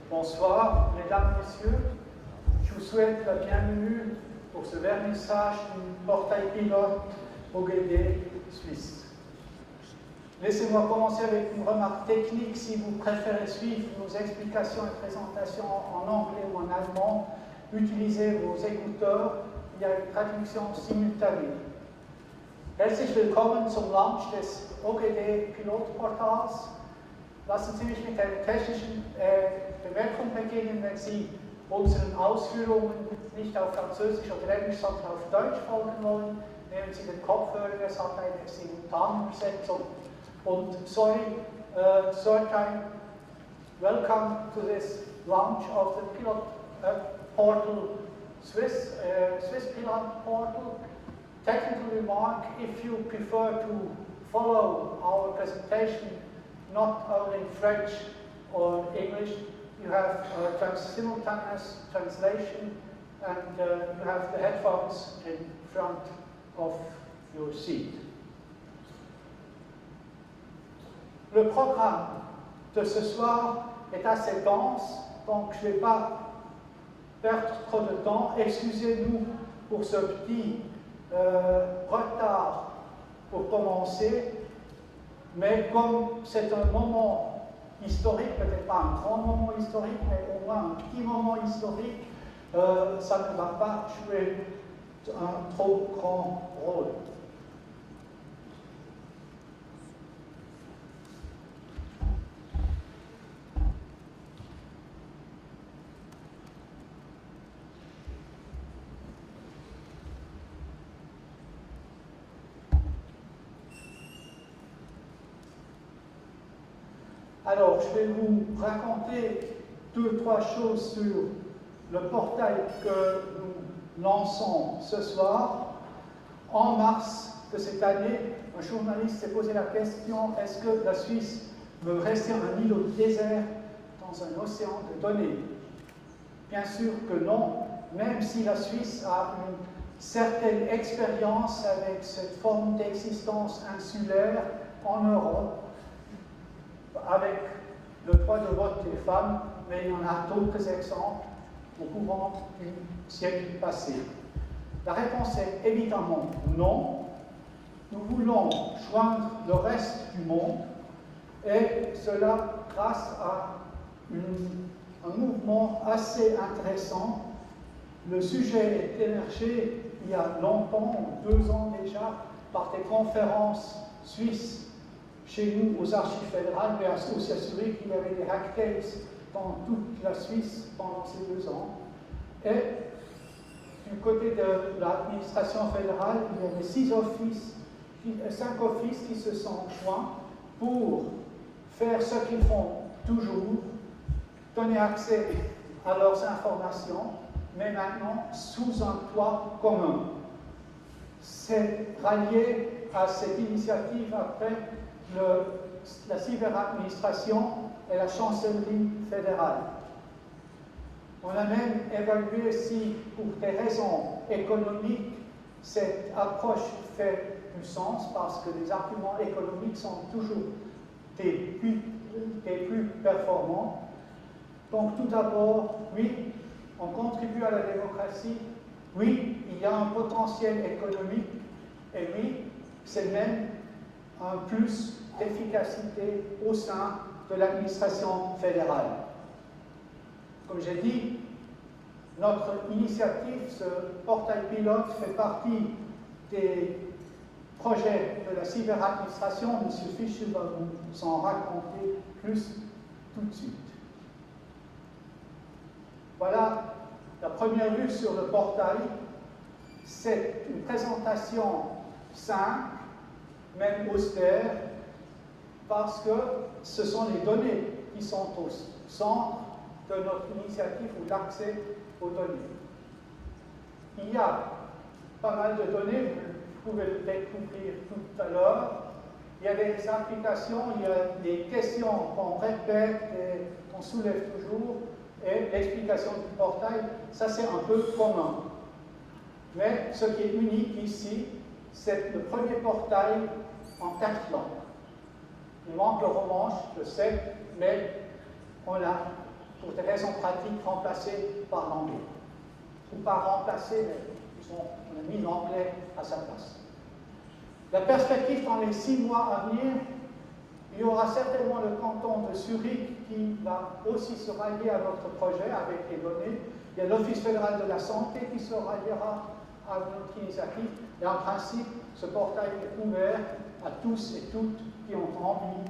Bonsoir, mesdames, messieurs. Je vous souhaite la bienvenue pour ce vernissage du portail pilote OGD suisse. Laissez-moi commencer avec une remarque technique. Si vous préférez suivre nos explications et présentations en anglais ou en allemand, utilisez vos écouteurs. Il y a une traduction simultanée. Herzlich willkommen zum Launch des OGD-Pilotportals. Lassen Sie mich mit einer technischen Bemerkung beginnen, wenn Sie unseren Ausführungen nicht auf Französisch oder Englisch, sondern auf Deutsch folgen wollen. Nehmen Sie den Kopfhörer, es hat eine Simultanübersetzung. Und third time, welcome to this launch of the pilot portal, Swiss pilot portal. Technical remark: if you prefer to follow our presentation not only in French or English, you have simultaneous translation, and you have the headphones in front of your seat. Le programme de ce soir est assez dense, donc je ne vais pas perdre trop de temps. Excusez-nous pour ce petit retard pour commencer. Mais comme c'est un moment historique, peut-être pas un grand moment historique, mais au moins un petit moment historique, ça ne va pas jouer un trop grand rôle. Alors, je vais vous raconter 2-3 choses sur le portail que nous lançons ce soir. En mars de cette année, un journaliste s'est posé la question: est-ce que la Suisse veut rester un îlot désert dans un océan de données? Bien sûr que non, même si la Suisse a une certaine expérience avec cette forme d'existence insulaire en Europe, avec le droit de vote des femmes, mais il y en a d'autres exemples au courant du siècle passé. La réponse est évidemment non. Nous voulons joindre le reste du monde, et cela grâce à un mouvement assez intéressant. Le sujet est émergé il y a longtemps, 2 ans déjà, par des conférences suisses chez nous aux archives fédérales, mais aussi à Zurich. Il y avait des hack days dans toute la Suisse pendant ces 2 ans. Et du côté de l'administration fédérale, il y avait 5 offices qui se sont joints pour faire ce qu'ils font toujours, donner accès à leurs informations, mais maintenant sous un toit commun. C'est rallié à cette initiative après la cyberadministration et la chancellerie fédérale. On a même évalué si, pour des raisons économiques, cette approche fait du sens, parce que les arguments économiques sont toujours des plus performants. Donc tout d'abord, oui, on contribue à la démocratie, oui, il y a un potentiel économique, et oui, c'est même un plus d'efficacité au sein de l'administration fédérale. Comme j'ai dit, notre initiative, ce portail pilote, fait partie des projets de la cyberadministration. M. Fischer va vous en raconter plus tout de suite. Voilà la première vue sur le portail. C'est une présentation simple, même austère, parce que ce sont les données qui sont au centre de notre initiative, ou l'accès aux données. Il y a pas mal de données, vous pouvez le découvrir tout à l'heure. Il y a des applications, il y a des questions qu'on répète et qu'on soulève toujours, et l'explication du portail, ça c'est un peu commun. Mais ce qui est unique ici, c'est le premier portail en 4 langues. Il manque le romanche, je sais, mais on l'a pour des raisons pratiques, remplacé par l'anglais. Ou pas remplacé, mais on a mis l'anglais à sa place. La perspective dans les 6 mois à venir, il y aura certainement le canton de Zurich qui va aussi se rallier à notre projet avec les données. Il y a l'Office fédéral de la santé qui se ralliera à notre initiative. Et en principe, ce portail est ouvert à tous et toutes qui ont envie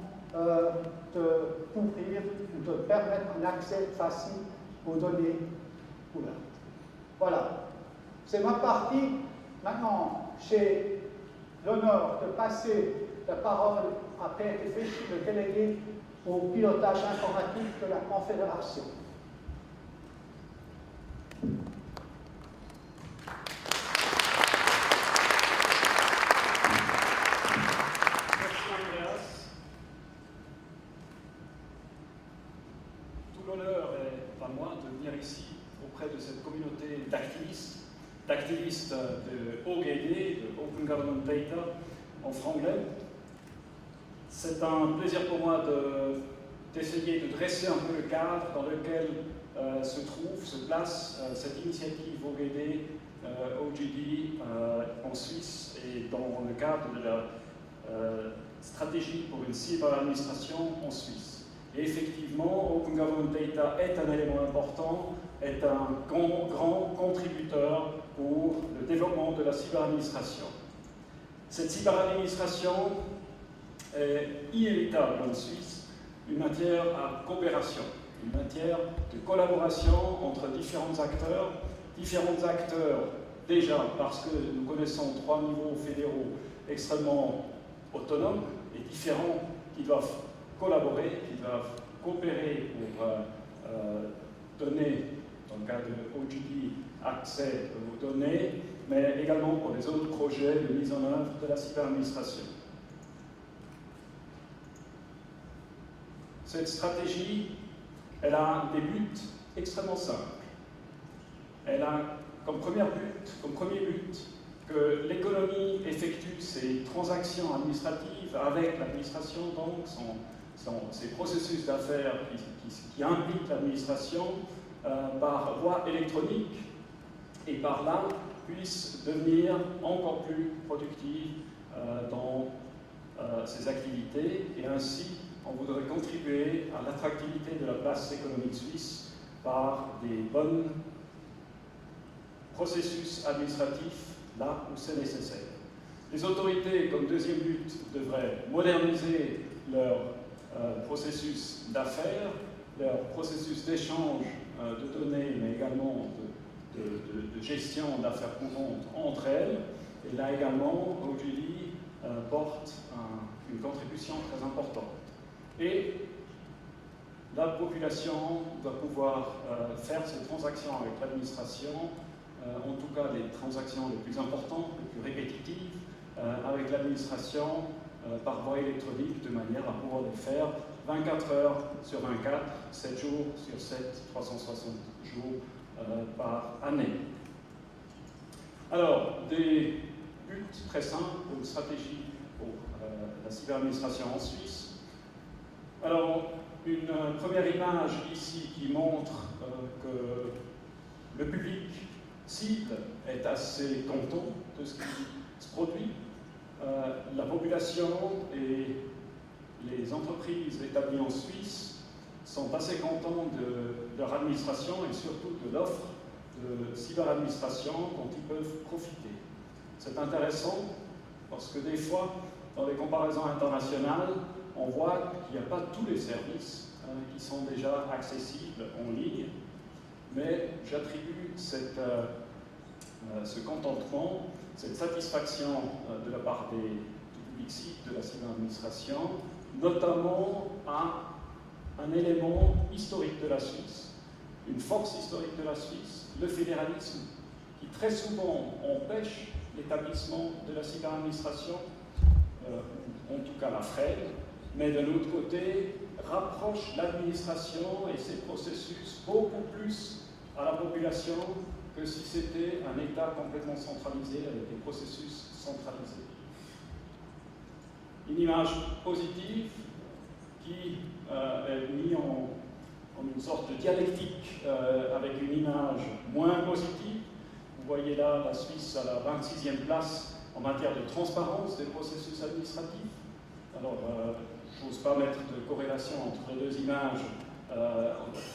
de couvrir, de permettre un accès facile aux données ouvertes. Voilà. C'est ma partie. Maintenant, j'ai l'honneur de passer la parole à Fischer, le délégué au pilotage informatique de la Confédération. Merci Andreas. Tout l'honneur est à moi de venir ici auprès de cette communauté d'activistes de OGD, de Open Government Data, en franglais. C'est un plaisir pour moi d'essayer de dresser un peu le cadre dans lequel se place cette initiative OGD, OGD en Suisse et dans le cadre de la stratégie pour une cyber-administration en Suisse. Et effectivement, Open Government Data est un élément important, est un grand contributeur pour le développement de la cyber-administration. Cette cyber-administration est inévitable en Suisse, une matière à coopération, une matière de collaboration entre différents acteurs déjà parce que nous connaissons 3 niveaux fédéraux extrêmement autonomes et différents qui doivent collaborer, qui doivent coopérer pour donner, dans le cas de OGD, accès aux données, mais également pour les autres projets de mise en œuvre de la cyber-administration. Cette stratégie, elle a des buts extrêmement simples. Elle a comme premier but que l'économie effectue ses transactions administratives avec l'administration, donc ses processus d'affaires qui impliquent l'administration par voie électronique et par là puisse devenir encore plus productive dans ses activités et ainsi on voudrait contribuer à l'attractivité de la place économique suisse par des bons processus administratifs là où c'est nécessaire. Les autorités, comme deuxième but, devraient moderniser leur processus d'affaires, leur processus d'échange de données, mais également de gestion d'affaires courantes entre elles. Et là également, OGD porte une contribution très importante. Et la population doit pouvoir faire ces transactions avec l'administration, en tout cas les transactions les plus importantes, les plus répétitives, avec l'administration par voie électronique, de manière à pouvoir les faire 24 heures sur 24, 7 jours sur 7, 360 jours par année. Alors, des buts très simples, une stratégie pour la cyber-administration en Suisse. Alors, une première image ici qui montre que le public cible est assez content de ce qui se produit. La population et les entreprises établies en Suisse sont assez contents de leur administration et surtout de l'offre de cyber-administration dont ils peuvent profiter. C'est intéressant parce que des fois, dans les comparaisons internationales, on voit qu'il n'y a pas tous les services qui sont déjà accessibles en ligne, mais j'attribue ce contentement, cette satisfaction de la part du public cible de la cyber-administration, notamment à un élément historique de la Suisse, une force historique de la Suisse, le fédéralisme, qui très souvent empêche l'établissement de la cyber-administration, en tout cas la freine, mais d'un autre côté, rapproche l'administration et ses processus beaucoup plus à la population que si c'était un État complètement centralisé avec des processus centralisés. Une image positive qui est mise en une sorte de dialectique avec une image moins positive. Vous voyez là la Suisse à la 26e place en matière de transparence des processus administratifs. Alors, je n'ose pas mettre de corrélation entre les deux images,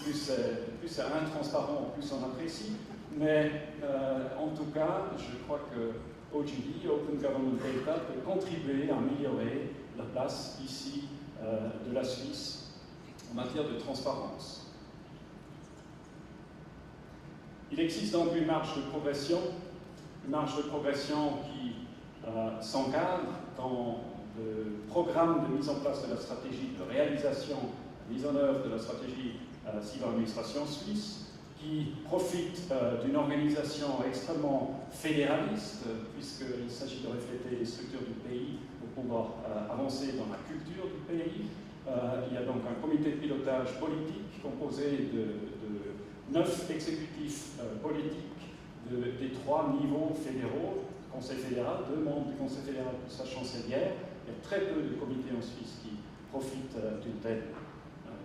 plus c'est intransparent, plus on apprécie, mais en tout cas, je crois que OGD, Open Government Data, peut contribuer à améliorer la place ici de la Suisse en matière de transparence. Il existe donc une marge de progression qui s'encadre dans le programme de mise en place de la stratégie de réalisation, mise en œuvre de la stratégie cyber-administration suisse, qui profite d'une organisation extrêmement fédéraliste, puisqu'il s'agit de refléter les structures du pays pour pouvoir avancer dans la culture du pays. Il y a donc un comité de pilotage politique composé de 9 exécutifs politiques des 3 niveaux fédéraux, Conseil fédéral, 2 membres du Conseil fédéral plus sa chancelière. Il y a très peu de comités en Suisse qui profitent d'une telle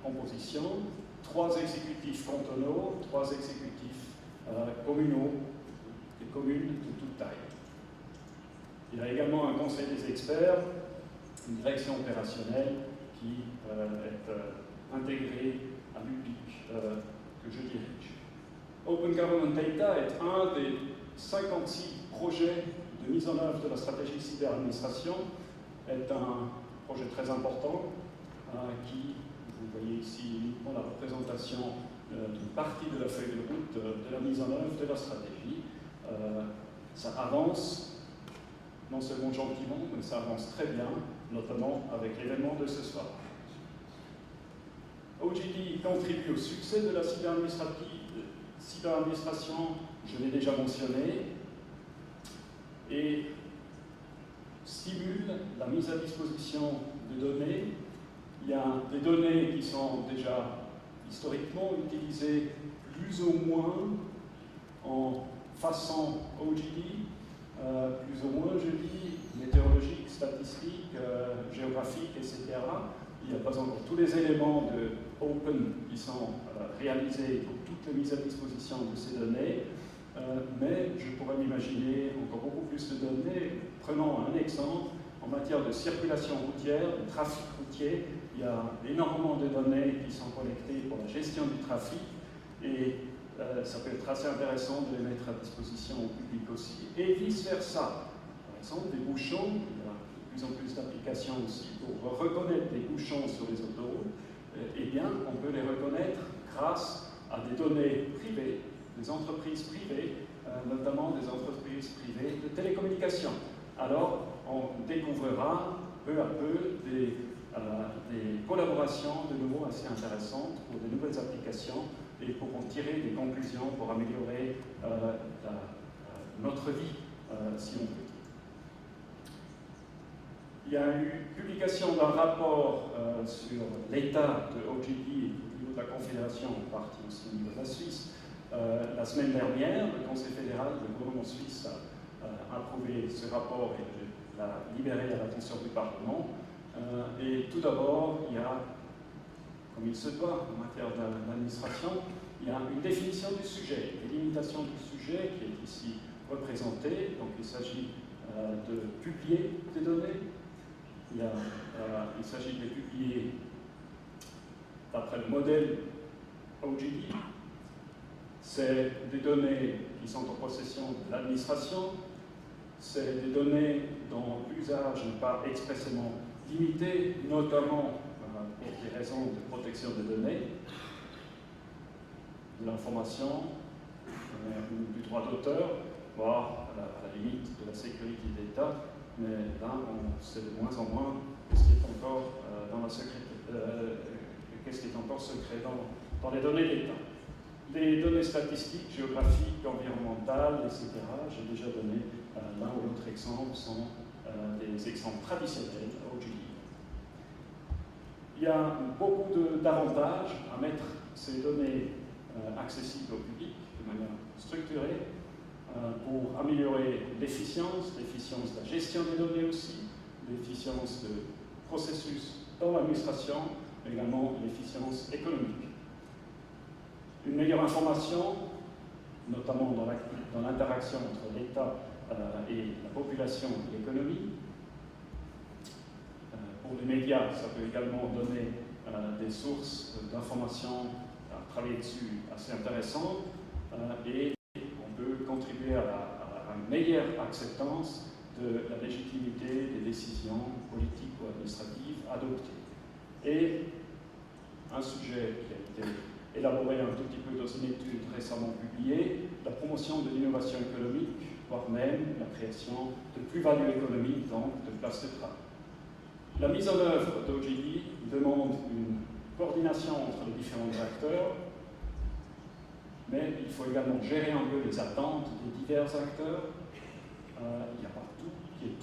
composition. 3 exécutifs cantonaux, 3 exécutifs communaux, des communes de toute taille. Il y a également un conseil des experts, une direction opérationnelle qui est intégrée à l'UPIC que je dirige. Open Government Data est un des 56 projets de mise en œuvre de la stratégie cyber-administration, est un projet très important qui, vous voyez ici uniquement la représentation d'une partie de la feuille de route de la mise en œuvre de la stratégie. Ça avance, non seulement gentiment, mais ça avance très bien, notamment avec l'événement de ce soir. OGD contribue au succès de la cyber-administration, je l'ai déjà mentionné, et stimule la mise à disposition de données. Il y a des données qui sont déjà historiquement utilisées plus ou moins en façon OGD, plus ou moins, je dis, météorologique, statistique, géographique, etc. Il n'y a pas encore tous les éléments de Open qui sont réalisés pour toutes les mises à disposition de ces données, mais je pourrais m'imaginer encore beaucoup plus de données. Prenons un exemple, en matière de circulation routière, de trafic routier, il y a énormément de données qui sont collectées pour la gestion du trafic, et ça peut être assez intéressant de les mettre à disposition au public aussi, et vice-versa. Par exemple, des bouchons, il y a de plus en plus d'applications aussi pour reconnaître des bouchons sur les autoroutes. Eh bien, on peut les reconnaître grâce à des données privées, des entreprises privées, notamment des entreprises privées de télécommunications. Alors, on découvrira peu à peu des collaborations de nouveau assez intéressantes pour de nouvelles applications et pour en tirer des conclusions pour améliorer notre vie, si on peut. Il y a eu publication d'un rapport sur l'état de OGD au niveau de la Confédération, en partie aussi au niveau de la Suisse. La semaine dernière, le Conseil fédéral, le gouvernement suisse a approuvé ce rapport et l'a libéré à l'attention du Parlement. Et tout d'abord, il y a, comme il se doit en matière d'administration, il y a une définition du sujet, une limitation du sujet qui est ici représentée. Donc il s'agit de publier des données. Il s'agit de les publier d'après le modèle OGD. C'est des données qui sont en possession de l'administration. C'est des données dont l'usage n'est pas expressément limité, notamment pour des raisons de protection des données, de l'information, du droit d'auteur, voire à la limite de la sécurité d'État. Mais là, on sait de moins en moins qu'est-ce qui est encore qu'est-ce qui est encore secret dans les données d'État. Les données statistiques, géographiques, environnementales, etc. J'ai déjà donné l'un ou l'autre exemple, sont des exemples traditionnels OGD. Il y a beaucoup d'avantages à mettre ces données accessibles au public de manière structurée pour améliorer l'efficience de la gestion des données aussi, l'efficience de processus dans l'administration, mais également l'efficience économique. Une meilleure information, notamment dans l'interaction entre l'État et la population et l'économie. Pour les médias, ça peut également donner des sources d'informations à travailler dessus assez intéressantes et on peut contribuer à une meilleure acceptance de la légitimité des décisions politiques ou administratives adoptées. Et un sujet qui a été élaboré un tout petit peu dans une étude récemment publiée, la promotion de l'innovation économique, voire même la création de plus-value économique, donc de places de travail. La mise en œuvre d'OGD demande une coordination entre les différents acteurs, mais il faut également gérer un peu les attentes des divers acteurs. Il n'y a pas tout qui est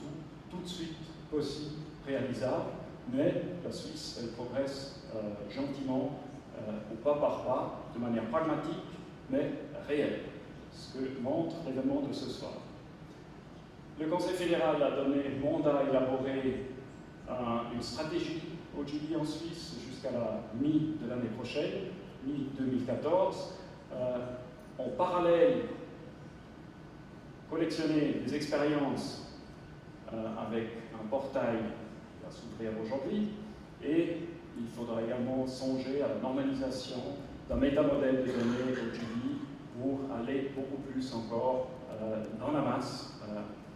tout de suite possible, réalisable, mais la Suisse, elle progresse gentiment, ou pas par pas, de manière pragmatique, mais réelle, ce que montre l'événement de ce soir. Le Conseil fédéral a donné mandat à élaborer une stratégie OGD en Suisse jusqu'à la mi de l'année prochaine, mi-2014. En parallèle, collectionner des expériences avec un portail qui va s'ouvrir aujourd'hui, et il faudra également songer à la normalisation d'un métamodèle de données OGD pour aller beaucoup plus encore dans la masse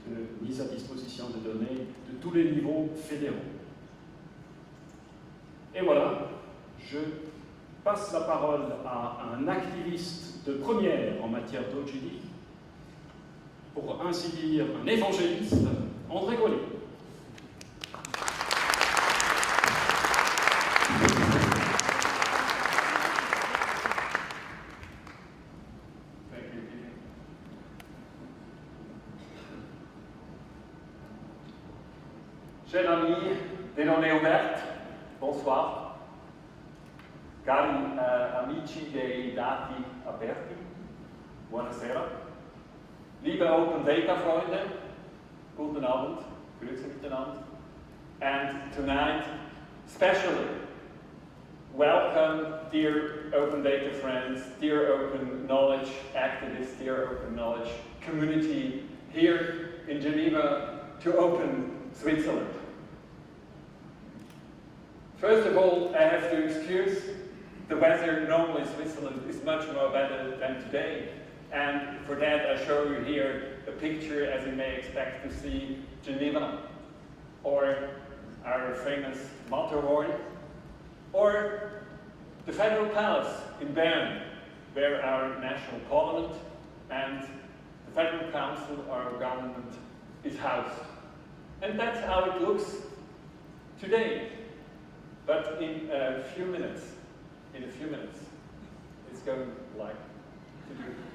de mise à disposition de données de tous les niveaux fédéraux. Et voilà, je passe la parole à un activiste de première en matière d'OGD, pour ainsi dire un évangéliste, André Golliez. Chers amis des données ouvertes, bonsoir. Cari amici dei dati aperti, buonasera. Liebe Open Data Freunde, guten Abend, grüezi miteinander. And tonight, especially, welcome dear Open Data friends, dear Open Knowledge activists, dear Open Knowledge community here in Geneva to Open Switzerland. First of all, I have to excuse the weather. Normally Switzerland is much more better than today, and for that I show you here a picture, as you may expect to see, Geneva, or our famous Matterhorn, or the Federal Palace in Bern, where our national parliament and the Federal Council, our government, is housed. And that's how it looks today. But in a few minutes, it's going like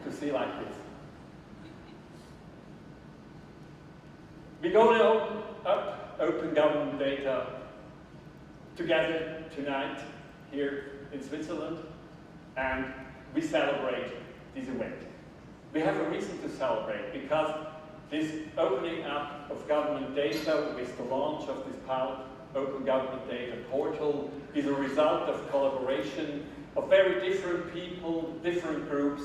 to see like this. We're going to open up open government data together tonight here in Switzerland, and we celebrate this event. We have a reason to celebrate, because this opening up of government data with the launch of this pilot Open Government Data Portal is a result of collaboration of very different people, different groups,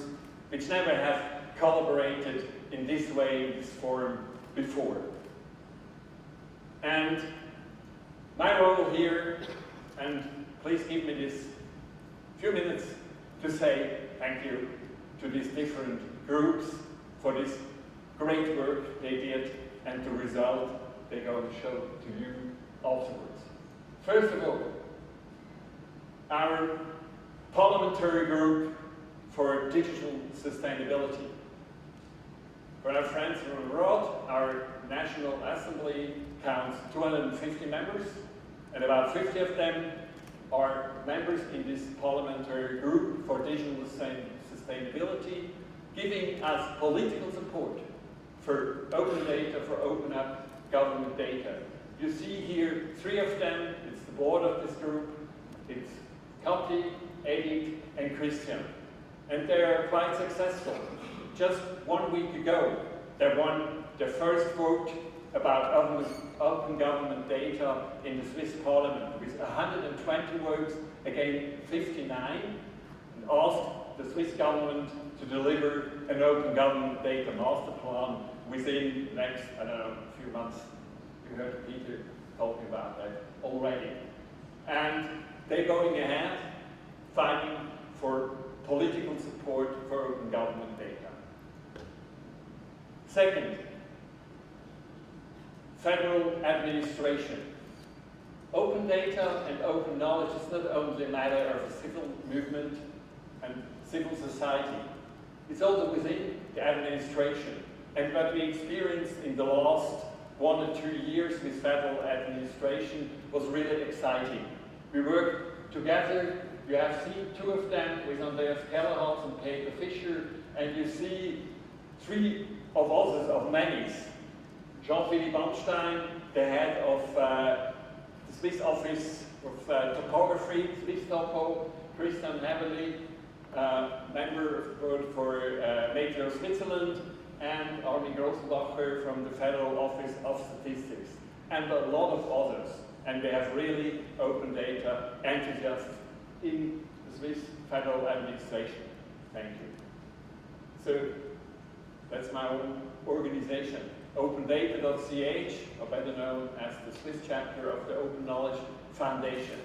which never have collaborated in this way, in this form before. And my role here, and please give me this few minutes to say thank you to these different groups for this great work they did and the result they're going to show to you afterwards. First of all, our parliamentary group for digital sustainability. For our friends from abroad, our National Assembly counts 250 members, and about 50 of them are members in this parliamentary group for digital sustainability, giving us political support for open data, for open up government data. You see here 3 of them. It's the board of this group. It's Kathi, Edith, and Christian. And they are quite successful. Just 1 week ago, they won their first vote about open government data in the Swiss Parliament with 120 votes against 59, and asked the Swiss government to deliver an open government data master plan within the next, I don't know, few months. You heard Peter talking about that already. And they're going ahead fighting for political support for open government data. Second, federal administration. Open data and open knowledge is not only a matter of civil movement and civil society, it's also within the administration. And what we experienced in the last 1 or 2 years with federal administration was really exciting. We worked together. You have seen 2 of them with Andreas Kellerhals and Fischer, and you see 3 of others, of many. Jean-Philippe Amstein, the head of the Swiss Office of Topography, swisstopo, Christian Heavily, member of the board for Meteo Switzerland, and Armin Grossenbacher from the Federal Office of Statistics, and a lot of others. And we have really open data enthusiasts in the Swiss Federal Administration. Thank you. So that's my own organization. Opendata.ch, or better known as the Swiss chapter of the Open Knowledge Foundation.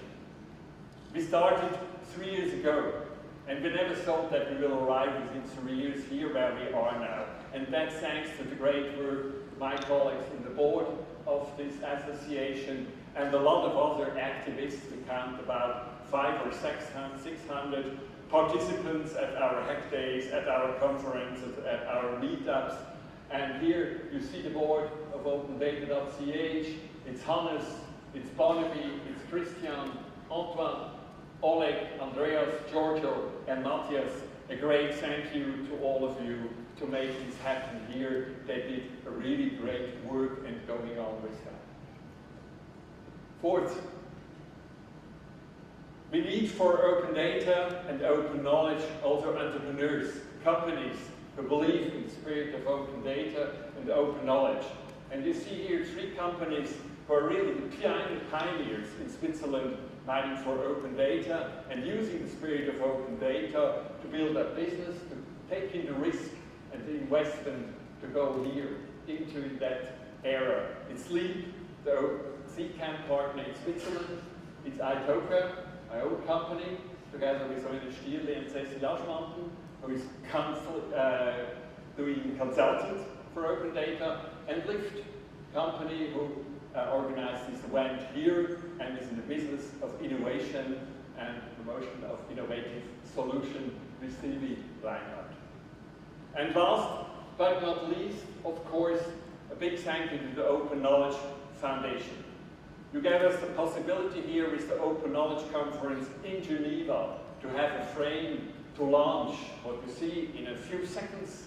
We started 3 years ago, and we never thought that we will arrive within 3 years here where we are now. And that's thanks to the great work of my colleagues in the board of this association and a lot of other activists. We count about 500 or 600 participants at our hack days, at our conferences, at our meetups. And here you see the board of Opendata.ch. It's Hannes, it's Barnaby, it's Christian, Antoine, Oleg, Andreas, Giorgio, and Matthias. A great thank you to all of you to make this happen here. They did a really great work and going on with that. Fourth, we need for open data and open knowledge also entrepreneurs, companies who believe in the spirit of open data and open knowledge. And you see here 3 companies who are really the pioneers in Switzerland fighting for open data and using the spirit of open data to build a business, to take in the risk and the investment to go here into that era. It's LEAP, the CCAM partner in Switzerland. It's Itoka, my own company, together with Oesch Stierli and Cecil Aschmanten, who is doing consultant for open data, and Lift, company who organized this event here and is in the business of innovation and promotion of innovative solutions with Stevie Reinhardt. And last but not least, of course, a big thank you to the Open Knowledge Foundation. You gave us the possibility here with the Open Knowledge Conference in Geneva to have a frame to launch what you see in a few seconds,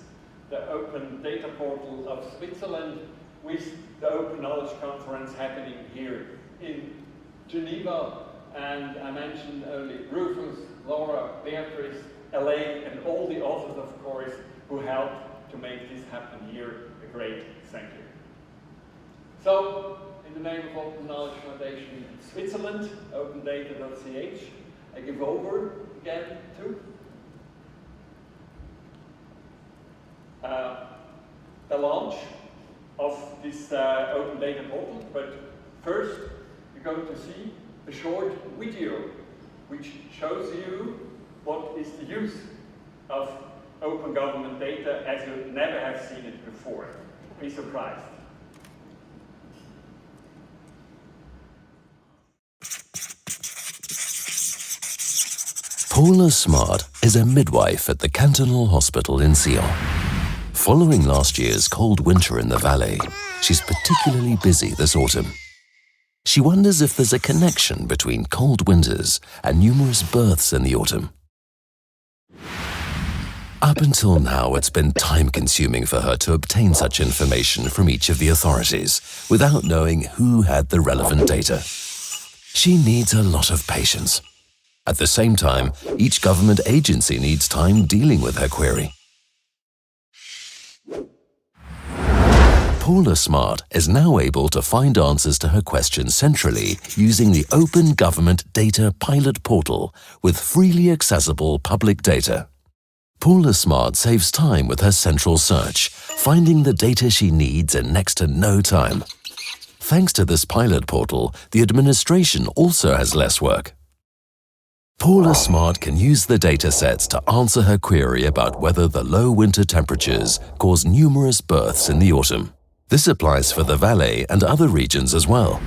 the Open Data Portal of Switzerland, with the Open Knowledge Conference happening here in Geneva. And I mentioned earlier Rufus, Laura, Beatrice, Elaine, and all the others, of course, who helped to make this happen here. A great thank you. So, in the name of Open Knowledge Foundation Switzerland, Opendata.ch, I give over again to the launch of this Open Data Portal. But first, you're going to see a short video which shows you what is the use of open government data as you never have seen it before. Be surprised. Paula Smart is a midwife at the Cantonal Hospital in Sion. Following last year's cold winter in the valley, she's particularly busy this autumn. She wonders if there's a connection between cold winters and numerous births in the autumn. Up until now, it's been time-consuming for her to obtain such information from each of the authorities without knowing who had the relevant data. She needs a lot of patience. At the same time, each government agency needs time dealing with her query. Paula Smart is now able to find answers to her questions centrally using the Open Government Data-Pilotportal with freely accessible public data. Paula Smart saves time with her central search, finding the data she needs in next to no time. Thanks to this pilot portal, the administration also has less work. Paula Smart can use the datasets to answer her query about whether the low winter temperatures cause numerous births in the autumn. This applies for the Valais and other regions as well.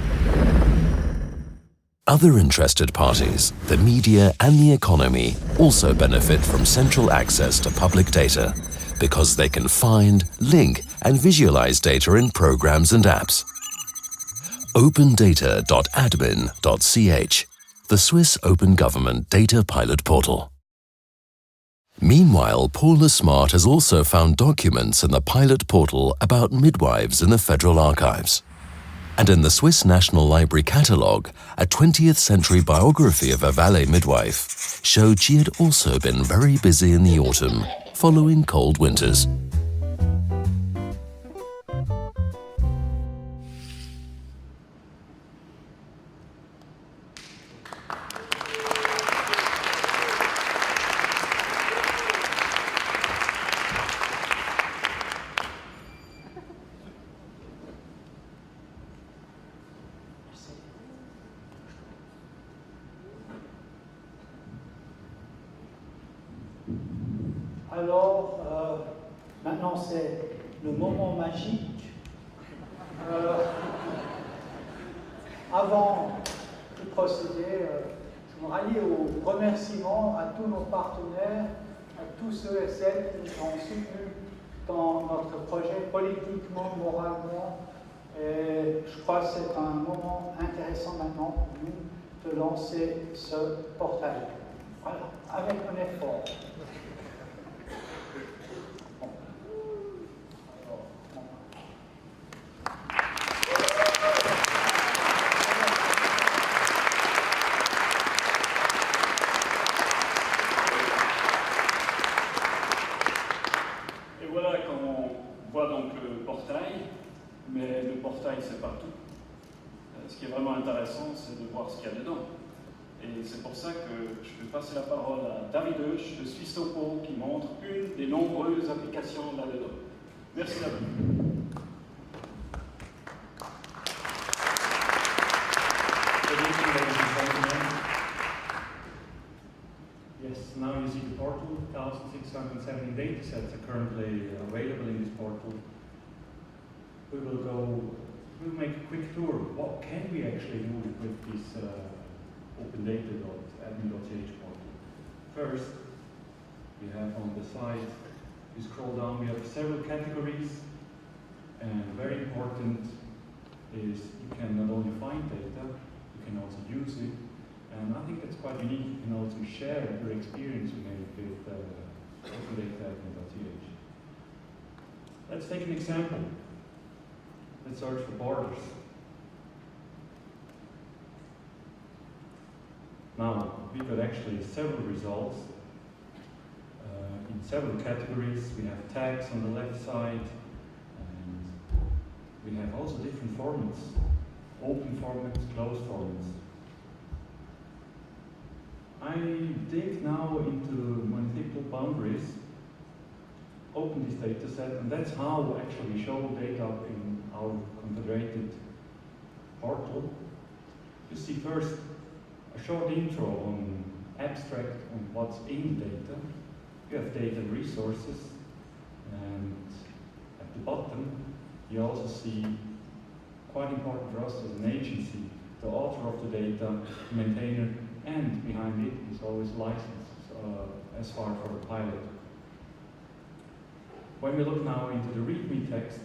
Other interested parties, the media and the economy, also benefit from central access to public data because they can find, link and visualize data in programs and apps. Opendata.ch, the Swiss Open Government Data Pilot Portal. Meanwhile, Paula Smart has also found documents in the pilot portal about midwives in the Federal Archives. And in the Swiss National Library catalogue, a 20th century biography of a Valais midwife showed she had also been very busy in the autumn, following cold winters. Alors, maintenant c'est le moment magique. Avant de procéder, je me rallie aux remerciements à tous nos partenaires, à tous ceux et celles qui nous ont soutenus dans notre projet politiquement, moralement. Et je crois que c'est un moment intéressant maintenant pour nous de lancer ce portail. Voilà, avec un effort. Mais le portail, c'est pas tout. Ce qui est vraiment intéressant, c'est de voir ce qu'il y a dedans. Et c'est pour ça que je vais passer la parole à David Oesch de swisstopo qui montre une des nombreuses applications là-dedans. Merci David. Yes, now you see the portal. 1,670 datasets are currently available in this portal. We'll make a quick tour. What can we actually do with this Opendata.ch portal? First, we have on the side, you scroll down, we have several categories, and very important is you can not only find data, you can also use it, and I think that's quite unique. You can also share your experience you made with Opendata.ch. Let's take an example. Let's search for borders. Now, we got actually several results in several categories. We have tags on the left side, and we have also different formats. Open formats, closed formats. I dig now into multiple boundaries, open this data set, and that's how actually we show data in our confederated portal. You see first a short intro on abstract on what's in the data. You have data resources, and at the bottom you also see, quite important for us as an agency, the author of the data, the maintainer, and behind it is always license as far for the pilot. When we look now into the README text,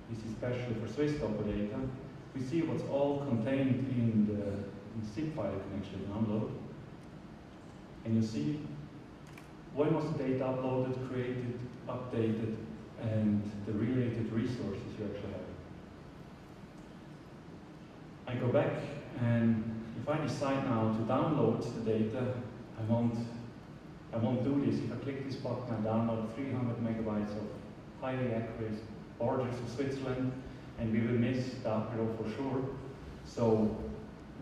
this is especially for swisstopo data, we see what's all contained in the zip file you can actually download. And you see when was the data uploaded, created, updated, and the related resources you actually have. I go back, and if I decide now to download the data, I won't do this. If I click this button, I download 300 megabytes of highly accurate borders of Switzerland, and we will miss the upload for sure. So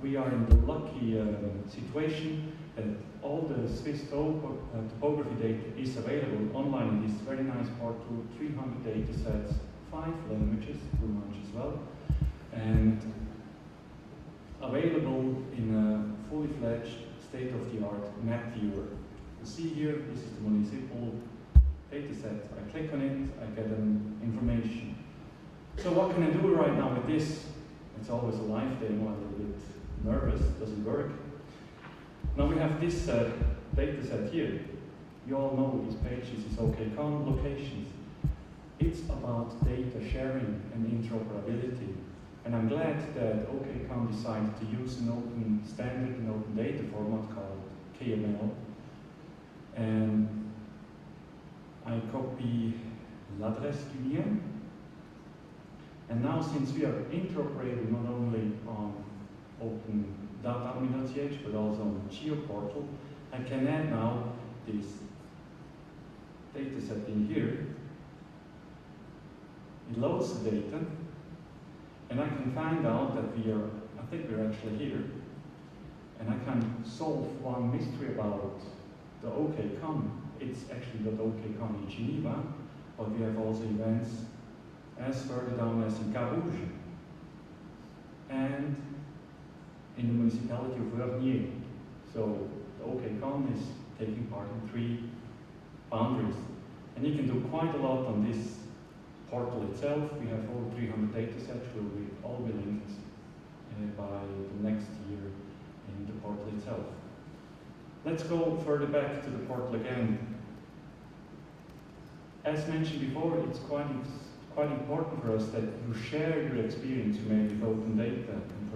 we are in the lucky situation that all the Swiss topography data is available online in this very nice portal, 300 data sets, 5 languages, Romansh as well, and available in a fully fledged state-of-the-art map viewer. You see here, this is the municipal data set. I click on it, I get information. So what can I do right now with this? It's always a live demo, I'm a little bit nervous, doesn't work. Now we have this data set here. You all know these pages is OKCon locations. It's about data sharing and interoperability. And I'm glad that OKCon decided to use an open standard and open data format called KML. And I copy l'adresse du lien. And now, since we are interoperating not only on Opendata.ch but also on the GeoPortal, I can add now this data set in here. It loads the data, and I can find out that I think we're actually here, and I can solve one mystery about the OKCon. It's actually not OKCon in Geneva, but we have also events as further down as in Carouge and in the municipality of Vernier. So the OKCon is taking part in 3 boundaries. And you can do quite a lot on this portal itself. We have over 300 data sets, will all be linked by the next year in the portal itself. Let's go further back to the portal again. As mentioned before, it's quite important for us that you share your experience you made with open data. And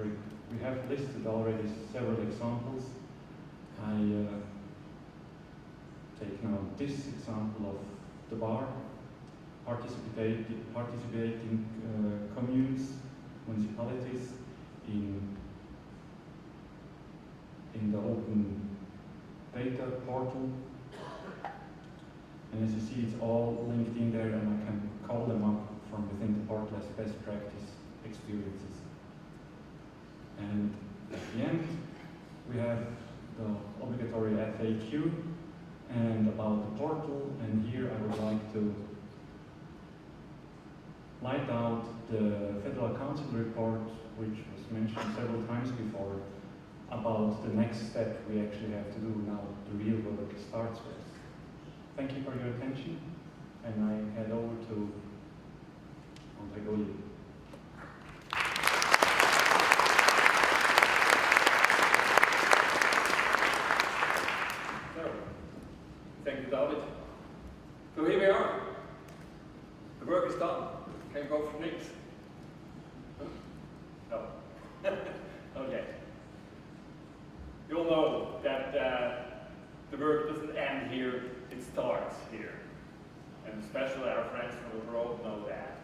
we have listed already several examples. I take now this example of the bar, participating communes, municipalities in the open data portal. And as you see, it's all linked in there, and I can call them up from within the portal as best practice experiences. And at the end, we have the obligatory FAQ and about the portal. And here I would like to light out the Federal Council report, which was mentioned several times before, about the next step we actually have to do now. The real work starts with. Thank you for your attention, and I head over to André Golliez. So, thank you, David. So here we are. The work is done. Can you go for next? No. Okay. You all know that the work doesn't end here, it starts here. And especially our friends from abroad know that.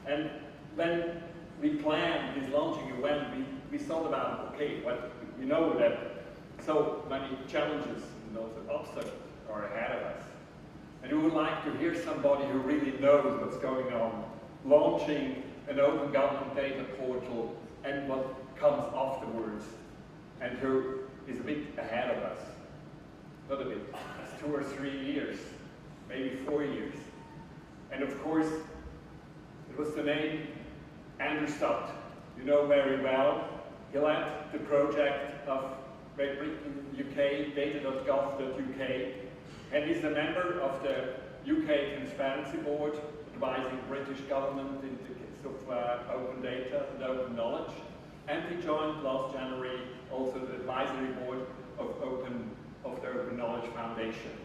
And when we planned this launching event, we thought about, okay, but we know that so many challenges and also obstacles are ahead of us. And we would like to hear somebody who really knows what's going on, launching an open government data portal and what comes afterwards, and who is a bit ahead of us. Not a bit, it's 2 or 3 years, maybe 4 years. And of course, it was the name Andrew Stott. You know very well. He led the project of Great Britain, UK, data.gov.uk, and he's a member of the UK Transparency Board, advising British government in the case of open data and open knowledge. And he joined last January also the advisory board of the Open Knowledge Foundation.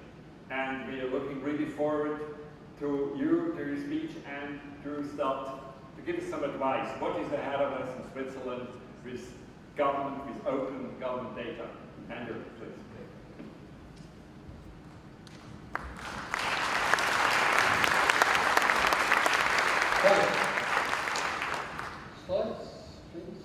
And we are looking really forward to your speech and to Stott to give us some advice. What is ahead of us in Switzerland with government, with open government data? Andrew, please. Slides, please.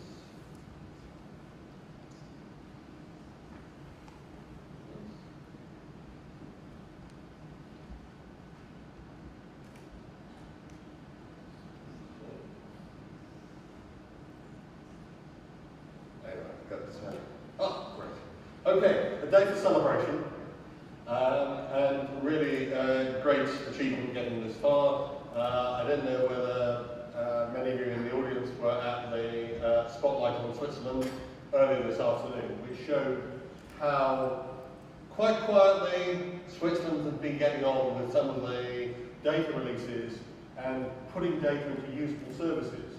There you are. got this one. Oh, great. Okay, a day for celebration. And really great achievement getting this far. I don't know whether many of you in the audience were at the Spotlight on Switzerland earlier this afternoon, which showed how quite quietly Switzerland has been getting on with some of the data releases and putting data into useful services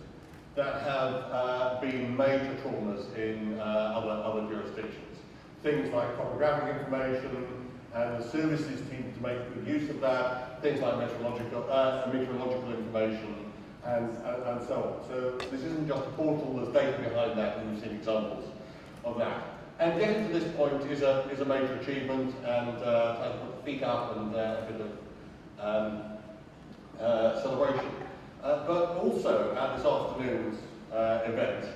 that have been major traumas in other jurisdictions. Things like topographic information and the services team to make good use of that, things like meteorological information and so on. So this isn't just a portal, there's data behind that, and we've seen examples of that. And getting to this point is a major achievement, and to put the feet up and a bit of celebration. But also at this afternoon's event,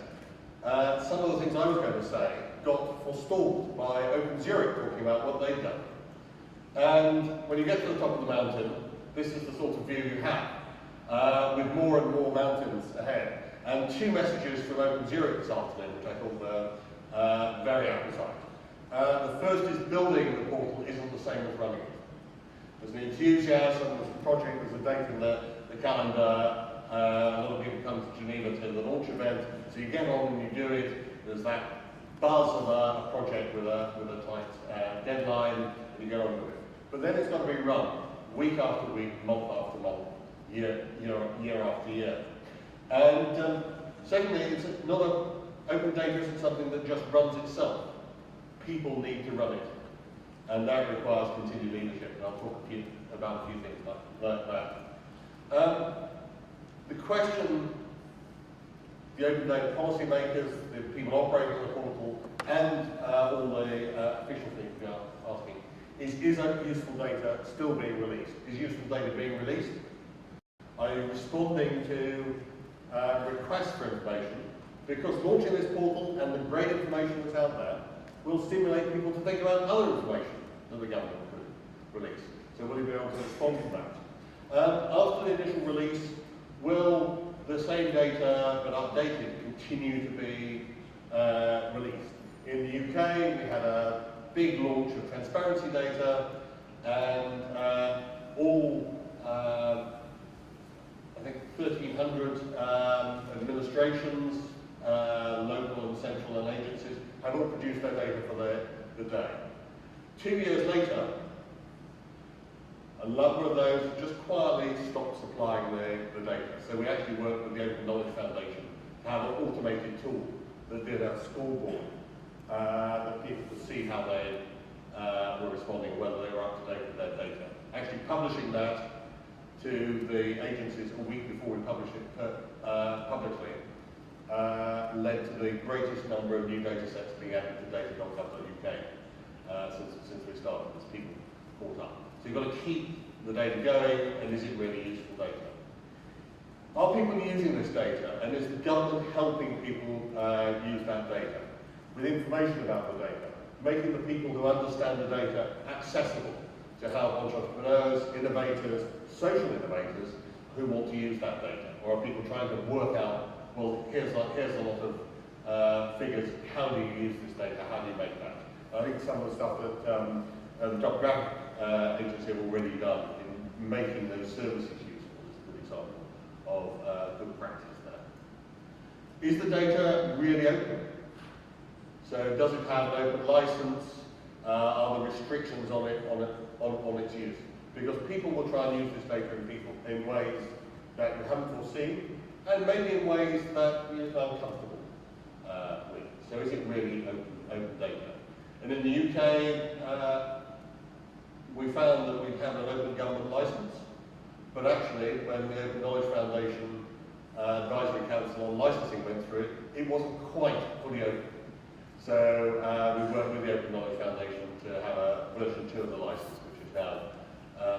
some of the things I was going to say got forestalled by Open Zurich talking about what they've done. And when you get to the top of the mountain, this is the sort of view you have, with more and more mountains ahead. And two messages from Open Zurich this afternoon, which I thought were very apposite. The first is building the portal isn't the same as running it. There's an enthusiasm, there's a project, there's a date in the calendar. A lot of people come to Geneva to the launch event, so you get on and you do it. There's that buzz of a project with a tight deadline, and you get on with it. But then it's got to be run week after week, month after month, year after year. And secondly, it's not open data isn't something that just runs itself. People need to run it, and that requires continued leadership. And I'll talk about a few things like that. The question the open data policy makers, the people operating the portal, and all the official things we are asking is useful data still being released? Is useful data being released? Are you responding to requests for information? Because launching this portal and the great information that's out there will stimulate people to think about other information that the government could release. So will you be able to respond to that? After the initial release, will the same data but updated continue to be released? In the UK, we had a big launch of transparency data, and all, I think, 1,300 administrations, local and central, and agencies have all produced their data for the day. 2 years later, a number of those just quietly stopped supplying the data. So we actually worked with the Open Knowledge Foundation to have an automated tool that did a scoreboard that people could see how they were responding, whether they were up to date with their data. Actually publishing that to the agencies a week before we published it publicly led to the greatest number of new data sets being added to data.gov.uk since we started, as people caught up. So you've got to keep the data going, and is it really useful data? Are people using this data, and is the government helping people use that data with information about the data, making the people who understand the data accessible to help entrepreneurs, innovators, social innovators who want to use that data? Or are people trying to work out, well, here's a lot of figures, how do you use this data, how do you make that? I think some of the stuff that the topographic agency have already done in making those services useful is a good example of good practice there. Is the data really open? So does it have an open license? Are there restrictions on its use? Because people will try and use this data in ways that you haven't foreseen, and maybe in ways that you're uncomfortable with. So is it really open data? And in the UK, we found that we have an open government license, but actually when the Open Knowledge Foundation Advisory Council on Licensing went through it, it wasn't quite fully open. So we worked with the Open Knowledge Foundation to have a version 2 of the license, which is now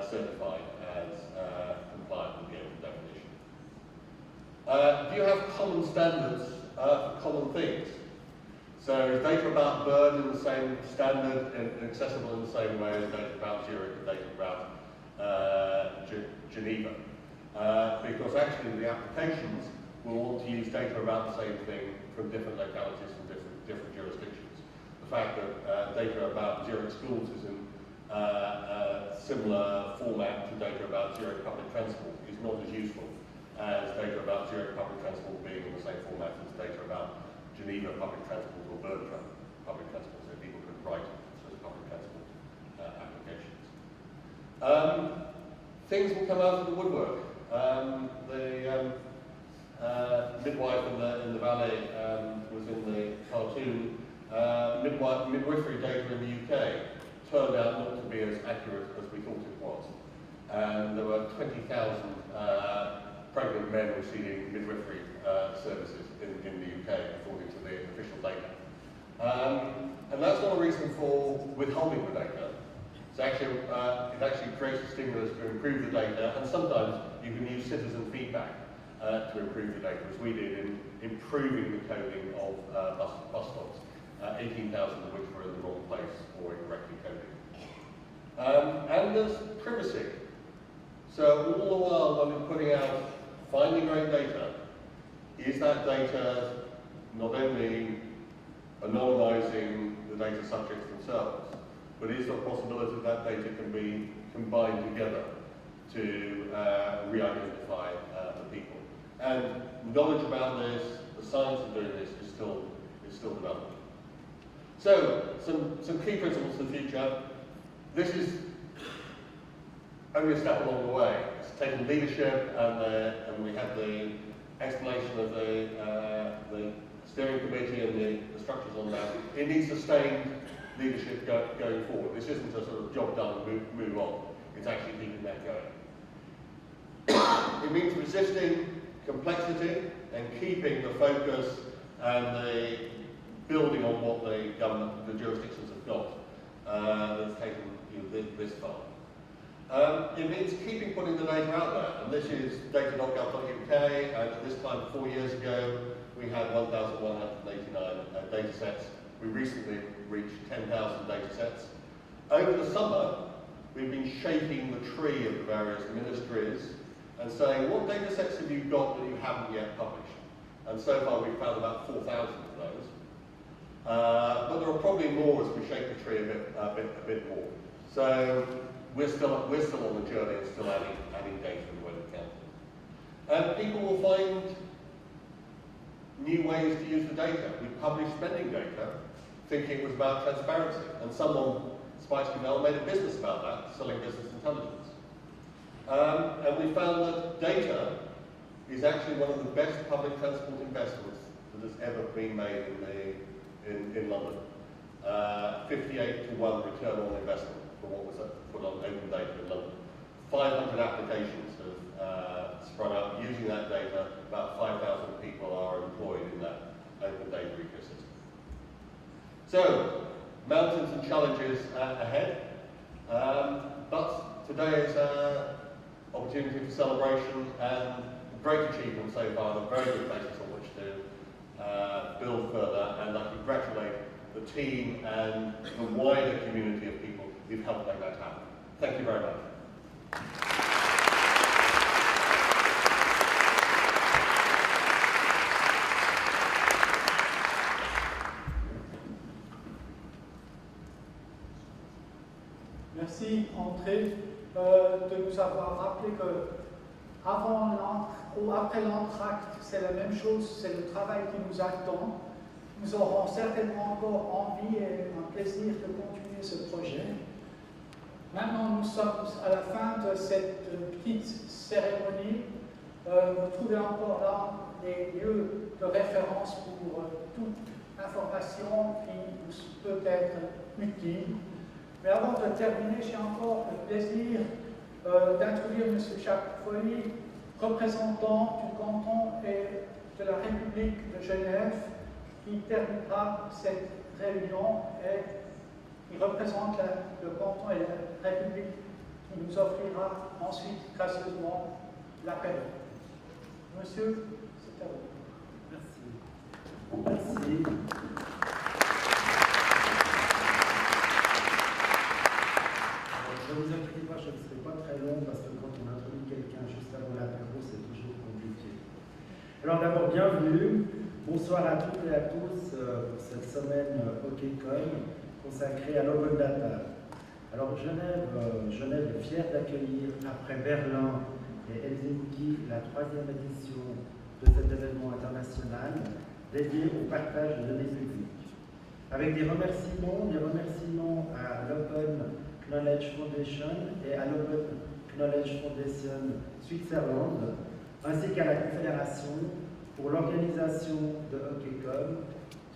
certified as compliant with the open definition. Do you have common standards for common things? So is data about Bern in the same standard and accessible in the same way as data about Zurich and data about Geneva? Because actually the applications will want to use data about the same thing from different localities and different jurisdictions. the fact that data about Zurich schools is in similar format to data about Zurich public transport is not as useful as data about Zurich public transport being in the same format as data about Geneva public transport or Bern public transport, so people could write those public transport applications. Things will come out of the woodwork. The midwife in the valley was in the cartoon. Midwifery data in the UK turned out not to be as accurate as we thought it was. And there were 20,000 pregnant men receiving midwifery services in the UK, according to the official data. And that's not a reason for withholding the data. It's actually, it actually creates a stimulus to improve the data, and sometimes you can use citizen feedback to improve the data, as we did in improving the coding of bus stops, 18,000 of which were in the wrong place or incorrectly coded. And there's privacy. So all the while when we're putting out finely grained data, is that data not only anonymizing the data subjects themselves, but is there a possibility that data can be combined together to re-identify the people? And knowledge about this, the science of doing this is still developing. So, some key principles for the future. This is only a step along the way. It's taken leadership, and we had the explanation of the steering committee and the structures on that. It needs sustained leadership going forward. This isn't a sort of job done, move on. It's actually keeping that going. It means resisting complexity and keeping the focus and the building on what the government, the jurisdictions have got that's taken this far. It means putting the data out there, and this is data.gov.uk, and at this time 4 years ago we had 1,189 data sets. We recently reached 10,000 data sets. Over the summer, we've been shaking the tree of the various ministries and saying, what data sets have you got that you haven't yet published? And so far we've found about 4,000 of those. But there are probably more as we shake the tree a bit more. So we're still on the journey and still adding data in the way we can. And people will find new ways to use the data. We published spending data thinking it was about transparency, and someone, Spicy Mel, made a business about that, selling business intelligence. And we found that data is actually one of the best public transport investments that has ever been made in London. 58 to 1 return on investment for what was put on open data in London. 500 applications have sprung up using that data. About 5,000 people are employed in that open data ecosystem. So, mountains and challenges ahead, but today is an opportunity for celebration and great achievement so far, and very good basis on which to build further, and I congratulate the team and the wider community of people who've helped make that happen. Thank you very much. Merci André de nous avoir rappelé que après l'entracte, c'est la même chose, c'est le travail qui nous attend. Nous aurons certainement encore envie et un plaisir de continuer ce projet. Maintenant, nous sommes à la fin de cette petite cérémonie. Vous trouvez encore là des lieux de référence pour toute information qui peut être utile. Mais avant de terminer, j'ai encore le plaisir d'introduire M. Jacques Folly, représentant du canton et de la République de Genève, qui terminera cette réunion et qui représente le canton et la République, qui nous offrira ensuite gracieusement l'appel. Monsieur, c'est à vous. Merci. Merci. Ne vous inquiétez pas, je ne serai pas très long parce que quand on introduit quelqu'un juste avant l'apéro, c'est toujours compliqué. Alors d'abord, bienvenue. Bonsoir à toutes et à tous pour cette semaine Hockeycom consacrée à l'Open Data. Alors Genève est fière d'accueillir après Berlin et Helsinki la 3e édition de cet événement international dédié au partage de données publiques. Avec des remerciements à l'Open Knowledge Foundation et à l'Open Knowledge Foundation Switzerland, ainsi qu'à la Confédération pour l'organisation de Hockeycom,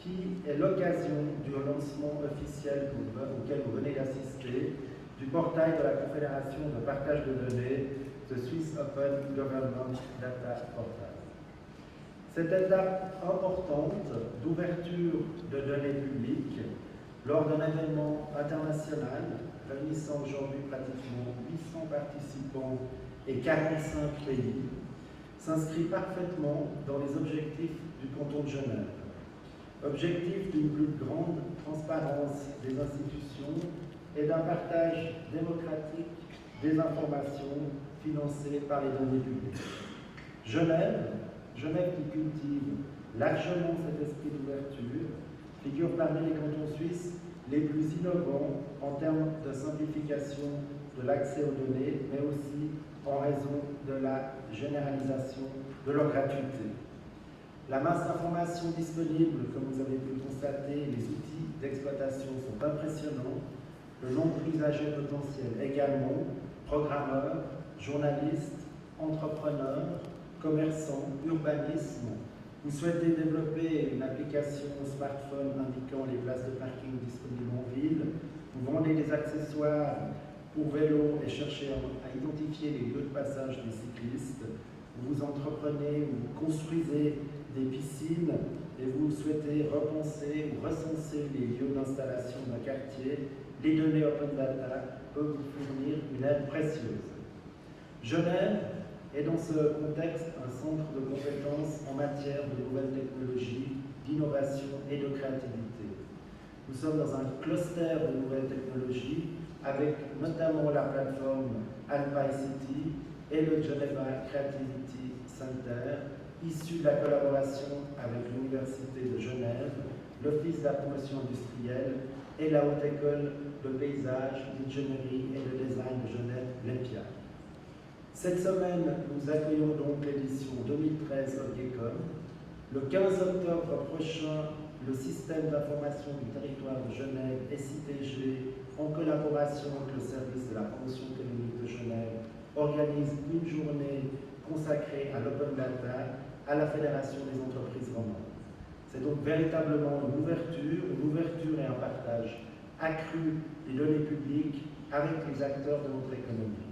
qui est l'occasion du lancement officiel auquel vous venez d'assister du portail de la Confédération de partage de données, de Swiss Open Government Data-Portal. Cette étape importante d'ouverture de données publiques lors d'un événement international réunissant aujourd'hui pratiquement 800 participants et 45 pays s'inscrit parfaitement dans les objectifs du canton de Genève. Objectif d'une plus grande transparence des institutions et d'un partage démocratique des informations financées par les données publiques. Genève qui cultive largement cet esprit d'ouverture, figure parmi les cantons suisses les plus innovants en termes de simplification de l'accès aux données, mais aussi en raison de la généralisation de leur gratuité. La masse d'informations disponibles, comme vous avez pu le constater, les outils d'exploitation sont impressionnants, le nombre d'usagers potentiels également, programmeurs, journalistes, entrepreneurs, commerçants, urbanisme. Vous souhaitez développer une application smartphone indiquant les places de parking disponibles en ville, vous vendez des accessoires pour vélo et cherchez à identifier les lieux de passage des cyclistes, vous entreprenez ou construisez des piscines et vous souhaitez repenser ou recenser les lieux d'installation d'un quartier, les données Open Data peuvent vous fournir une aide précieuse. Genève est dans ce contexte un centre de compétences en matière de nouvelles technologies, d'innovation et de créativité. Nous sommes dans un cluster de nouvelles technologies avec notamment la plateforme Alpha City et le Geneva Creativity Center, issu de la collaboration avec l'Université de Genève, l'Office de la promotion industrielle et la Haute École de paysage, d'ingénierie et de design de Genève, l'EPIA. Cette semaine, nous accueillons donc l'édition 2013 Hockeycom. Le 15 octobre prochain, le système d'information du territoire de Genève, SITG, en collaboration avec le service de la promotion économique de Genève, organise une journée consacrée à l'Open Data à la Fédération des entreprises romandes. C'est donc véritablement une ouverture et un partage accru des données publiques avec les acteurs de notre économie.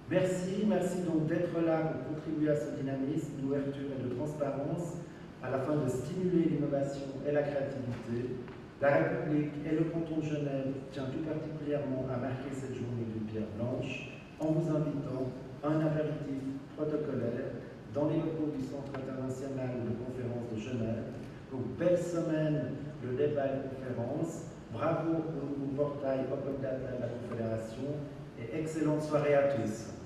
Merci donc d'être là pour contribuer à ce dynamisme d'ouverture et de transparence à la fin de stimuler l'innovation et la créativité. La République et le canton de Genève tient tout particulièrement à marquer cette journée d'une pierre blanche en vous invitant à un apéritif protocolaire dans les locaux du Centre international de conférences de Genève. Donc, belle semaine de débat et de conférences. Bravo au nouveau portail Open Data de la Confédération et excellente soirée à tous.